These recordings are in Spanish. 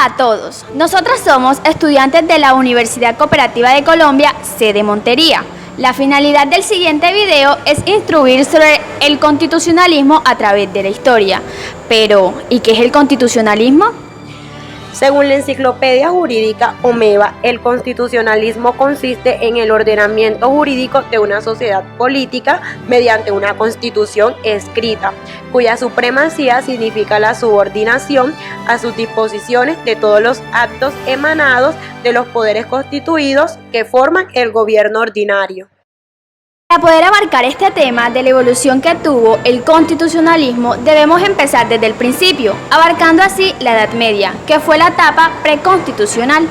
a todos. Nosotros somos estudiantes de la Universidad Cooperativa de Colombia, sede Montería. La finalidad del siguiente video es instruir sobre el constitucionalismo a través de la historia. Pero, ¿y qué es el constitucionalismo? Según la Enciclopedia Jurídica Omeva, el constitucionalismo consiste en el ordenamiento jurídico de una sociedad política mediante una constitución escrita, cuya supremacía significa la subordinación a sus disposiciones de todos los actos emanados de los poderes constituidos que forman el gobierno ordinario. Para poder abarcar este tema de la evolución que tuvo el constitucionalismo, debemos empezar desde el principio, abarcando así la Edad Media, que fue la etapa preconstitucional.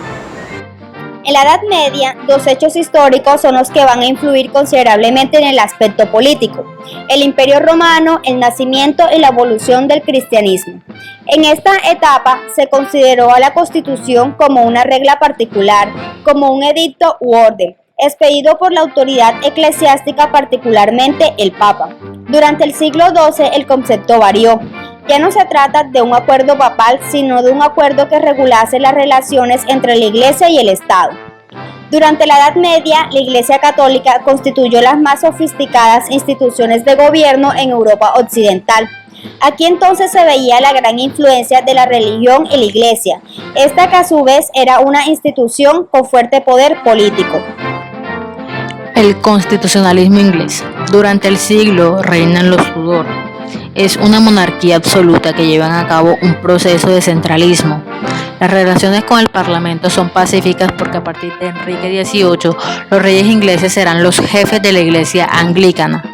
En la Edad Media, dos hechos históricos son los que van a influir considerablemente en el aspecto político: el Imperio Romano, el nacimiento y la evolución del cristianismo. En esta etapa se consideró a la Constitución como una regla particular, como un edicto u orden, expedido por la autoridad eclesiástica, particularmente el Papa. Durante el siglo XII el concepto varió. Ya no se trata de un acuerdo papal, sino de un acuerdo que regulase las relaciones entre la Iglesia y el Estado. Durante la Edad Media, la Iglesia Católica constituyó las más sofisticadas instituciones de gobierno en Europa Occidental. Aquí entonces se veía la gran influencia de la religión y la Iglesia, esta que a su vez era una institución con fuerte poder político. El constitucionalismo inglés. Durante el siglo reinan los Tudor. Es una monarquía absoluta que llevan a cabo un proceso de centralismo. Las relaciones con el Parlamento son pacíficas porque a partir de Enrique XVIII los reyes ingleses serán los jefes de la Iglesia anglicana.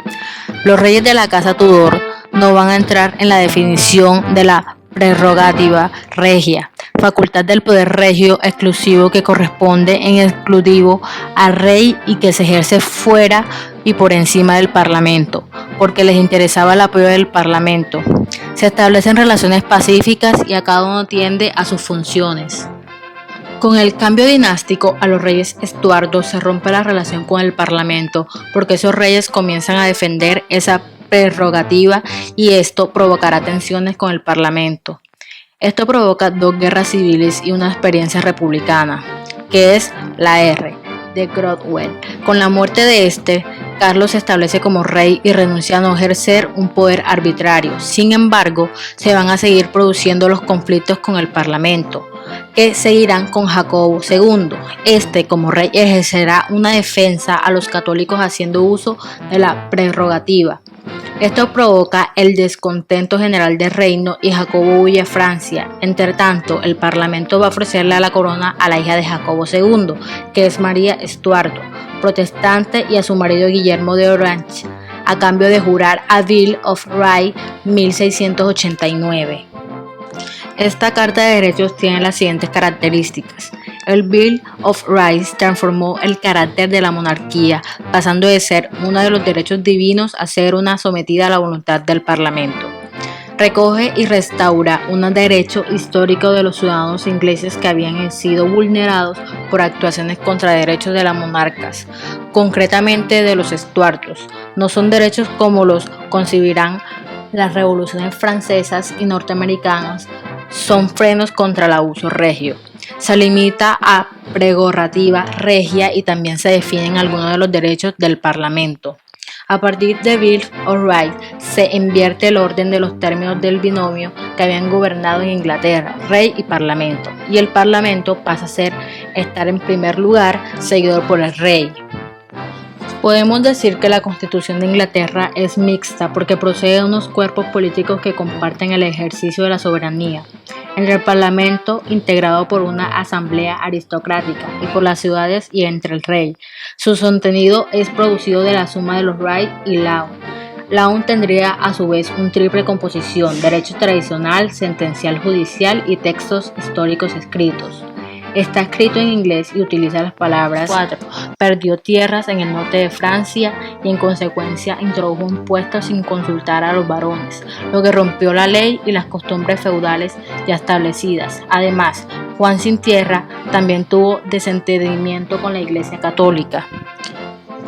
Los reyes de la casa Tudor no van a entrar en la definición de la prerrogativa regia, facultad del poder regio exclusivo que corresponde en exclusivo al rey y que se ejerce fuera y por encima del Parlamento, porque les interesaba el apoyo del Parlamento. Se establecen relaciones pacíficas y a cada uno atiende a sus funciones. Con el cambio dinástico a los reyes Estuardos se rompe la relación con el Parlamento, porque esos reyes comienzan a defender esa prerrogativa y esto provocará tensiones con el Parlamento. Esto provoca dos guerras civiles y una experiencia republicana, que es la R de Cromwell. Con la muerte de este, Carlos se establece como rey y renuncia a no ejercer un poder arbitrario. Sin embargo, se van a seguir produciendo los conflictos con el Parlamento, que seguirán con Jacobo II. Este, como rey, ejercerá una defensa a los católicos haciendo uso de la prerrogativa. Esto provoca el descontento general del reino y Jacobo huye a Francia. Entre tanto, el Parlamento va a ofrecerle la corona a la hija de Jacobo II, que es María Estuardo, protestante, y a su marido Guillermo de Orange, a cambio de jurar a Bill of Rights 1689. Esta Carta de Derechos tiene las siguientes características. El Bill of Rights transformó el carácter de la monarquía, pasando de ser uno de los derechos divinos a ser una sometida a la voluntad del Parlamento. Recoge y restaura un derecho histórico de los ciudadanos ingleses que habían sido vulnerados por actuaciones contra derechos de las monarcas, concretamente de los Estuardos. No son derechos como los concebirán las revoluciones francesas y norteamericanas, son frenos contra el abuso regio. Se limita a prerrogativa regia y también se definen algunos de los derechos del Parlamento. A partir de Bill of Rights se invierte el orden de los términos del binomio que habían gobernado en Inglaterra, rey y parlamento, y el parlamento pasa a estar en primer lugar, seguido por el rey. Podemos decir que la Constitución de Inglaterra es mixta porque procede de unos cuerpos políticos que comparten el ejercicio de la soberanía entre el Parlamento, integrado por una asamblea aristocrática, y por las ciudades y entre el rey. Su contenido es producido de la suma de los rights y law. Law tendría a su vez un triple composición: derecho tradicional, sentencial judicial y textos históricos escritos. Está escrito en inglés y utiliza las palabras 4. Perdió tierras en el norte de Francia y en consecuencia introdujo impuestos sin consultar a los varones, lo que rompió la ley y las costumbres feudales ya establecidas. Además, Juan sin tierra también tuvo desentendimiento con la Iglesia Católica.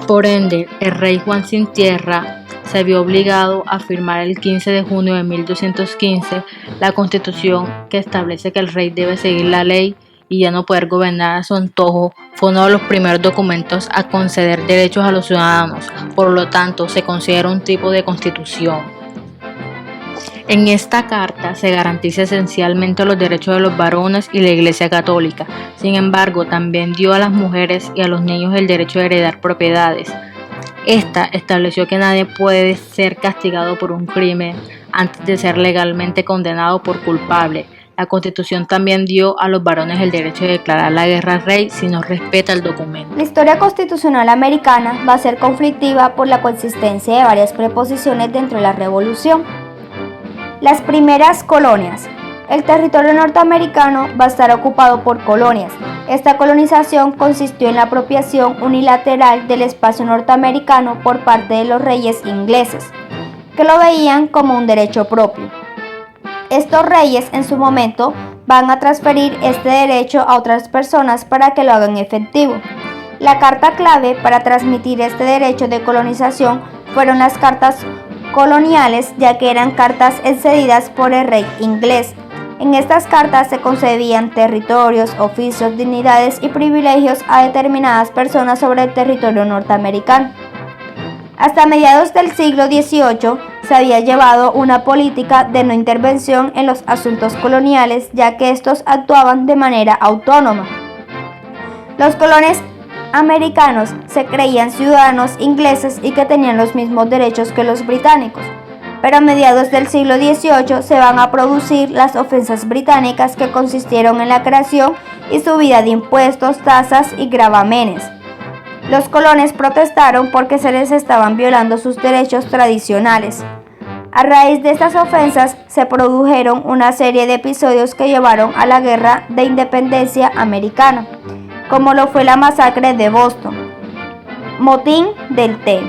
Por ende, el rey Juan sin tierra se vio obligado a firmar el 15 de junio de 1215 la Constitución que establece que el rey debe seguir la ley y ya no poder gobernar a su antojo. Fue uno de los primeros documentos a conceder derechos a los ciudadanos, por lo tanto se considera un tipo de constitución. En esta carta se garantiza esencialmente los derechos de los varones y la Iglesia Católica. Sin embargo, también dio a las mujeres y a los niños el derecho de heredar propiedades. Esta estableció que nadie puede ser castigado por un crimen antes de ser legalmente condenado por culpable. La Constitución también dio a los varones el derecho de declarar la guerra al rey si no respeta el documento. La historia constitucional americana va a ser conflictiva por la consistencia de varias preposiciones dentro de la Revolución. Las primeras colonias. El territorio norteamericano va a estar ocupado por colonias. Esta colonización consistió en la apropiación unilateral del espacio norteamericano por parte de los reyes ingleses, que lo veían como un derecho propio. Estos reyes en su momento van a transferir este derecho a otras personas para que lo hagan efectivo. La carta clave para transmitir este derecho de colonización fueron las cartas coloniales, ya que eran cartas excedidas por el rey inglés. En estas cartas se concedían territorios, oficios, dignidades y privilegios a determinadas personas sobre el territorio norteamericano. Hasta mediados del siglo XVIII se había llevado una política de no intervención en los asuntos coloniales, ya que estos actuaban de manera autónoma. Los colonos americanos se creían ciudadanos ingleses y que tenían los mismos derechos que los británicos, pero a mediados del siglo XVIII se van a producir las ofensas británicas, que consistieron en la creación y subida de impuestos, tasas y gravámenes. Los colonos protestaron porque se les estaban violando sus derechos tradicionales. A raíz de estas ofensas se produjeron una serie de episodios que llevaron a la Guerra de Independencia Americana, como lo fue la masacre de Boston, motín del té.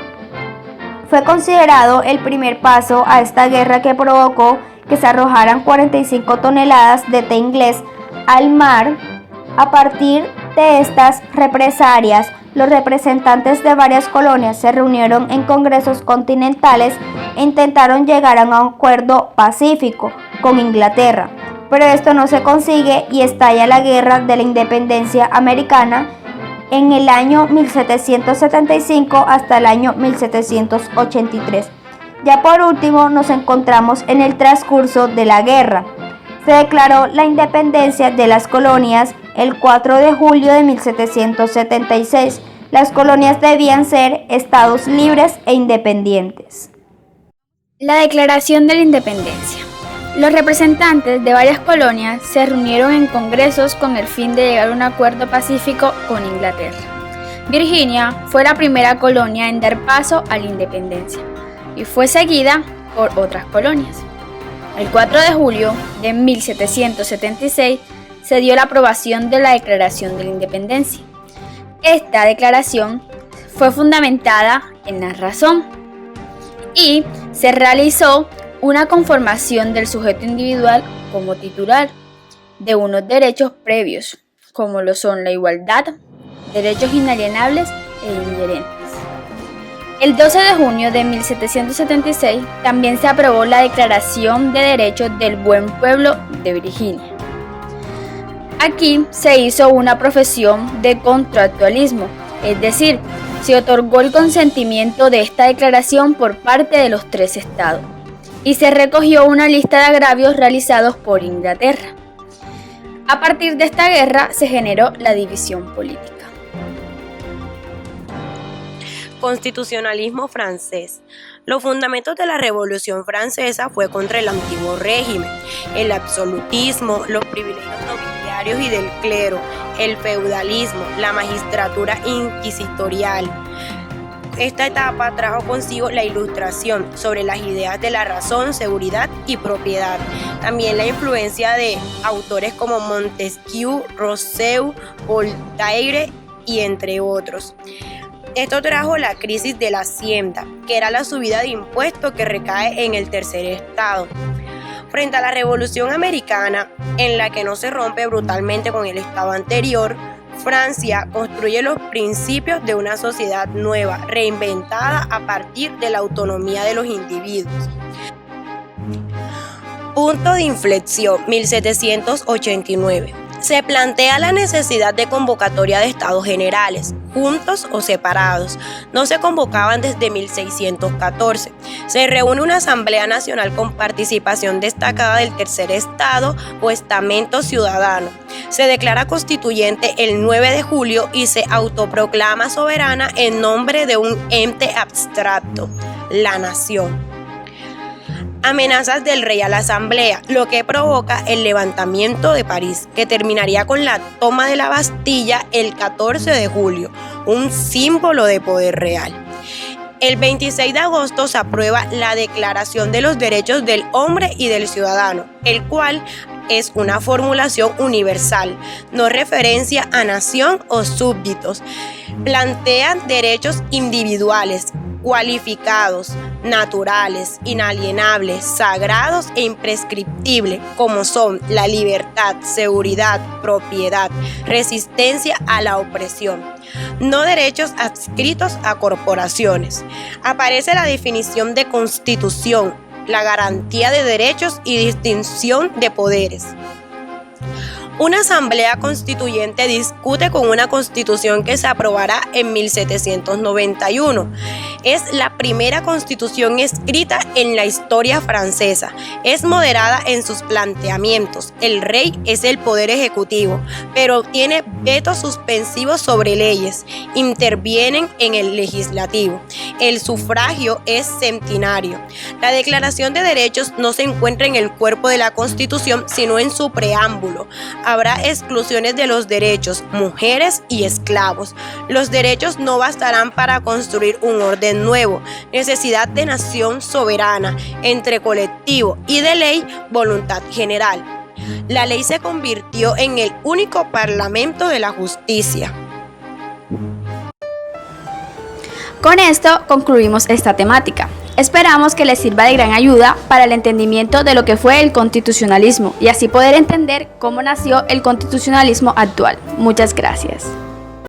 Fue considerado el primer paso a esta guerra, que provocó que se arrojaran 45 toneladas de té inglés al mar. A partir de estas represalias, los representantes de varias colonias se reunieron en congresos continentales e intentaron llegar a un acuerdo pacífico con Inglaterra. Pero esto no se consigue y estalla la Guerra de la Independencia Americana en el año 1775 hasta el año 1783. Ya por último nos encontramos en el transcurso de la guerra. Se declaró la independencia de las colonias el 4 de julio de 1776. Las colonias debían ser estados libres e independientes. La Declaración de la Independencia. Los representantes de varias colonias se reunieron en congresos con el fin de llegar a un acuerdo pacífico con Inglaterra. Virginia fue la primera colonia en dar paso a la independencia y fue seguida por otras colonias. El 4 de julio de 1776 se dio la aprobación de la Declaración de la Independencia. Esta declaración fue fundamentada en la razón y se realizó una conformación del sujeto individual como titular de unos derechos previos, como lo son la igualdad, derechos inalienables e inherentes. El 12 de junio de 1776 también se aprobó la Declaración de Derechos del Buen Pueblo de Virginia. Aquí se hizo una profesión de contractualismo, es decir, se otorgó el consentimiento de esta declaración por parte de los 3 estados y se recogió una lista de agravios realizados por Inglaterra. A partir de esta guerra se generó la división política. Constitucionalismo francés. Los fundamentos de la Revolución Francesa fue contra el antiguo régimen, el absolutismo, los privilegios nobiliarios y del clero, el feudalismo, la magistratura inquisitorial. Esta etapa trajo consigo la ilustración sobre las ideas de la razón, seguridad y propiedad. También la influencia de autores como Montesquieu, Rousseau, Voltaire y entre otros. Esto trajo la crisis de la hacienda, que era la subida de impuestos que recae en el tercer estado. Frente a la Revolución Americana, en la que no se rompe brutalmente con el estado anterior, Francia construye los principios de una sociedad nueva, reinventada a partir de la autonomía de los individuos. Punto de inflexión, 1789. Se plantea la necesidad de convocatoria de estados generales, juntos o separados. No se convocaban desde 1614. Se reúne una Asamblea Nacional con participación destacada del tercer estado o estamento ciudadano. Se declara constituyente el 9 de julio y se autoproclama soberana en nombre de un ente abstracto, la nación. Amenazas del rey a la asamblea, lo que provoca el levantamiento de París, que terminaría con la toma de la Bastilla el 14 de julio, un símbolo de poder real. El 26 de agosto se aprueba la Declaración de los Derechos del Hombre y del Ciudadano, el cual es una formulación universal, no referencia a nación o súbditos. Plantean derechos individuales, cualificados, naturales, inalienables, sagrados e imprescriptibles, como son la libertad, seguridad, propiedad, resistencia a la opresión. No derechos adscritos a corporaciones. Aparece la definición de constitución, la garantía de derechos y distinción de poderes. Una asamblea constituyente discute con una constitución que se aprobará en 1791. Es la primera constitución escrita en la historia francesa. Es moderada en sus planteamientos. El rey es el poder ejecutivo, pero tiene vetos suspensivos sobre leyes. Intervienen en el legislativo. El sufragio es centenario. La Declaración de Derechos no se encuentra en el cuerpo de la Constitución, sino en su preámbulo. Habrá exclusiones de los derechos, mujeres y esclavos. Los derechos no bastarán para construir un orden nuevo. Necesidad de nación soberana, entre colectivo y de ley, voluntad general. La ley se convirtió en el único parlamento de la justicia. Con esto concluimos esta temática. Esperamos que les sirva de gran ayuda para el entendimiento de lo que fue el constitucionalismo y así poder entender cómo nació el constitucionalismo actual. Muchas gracias.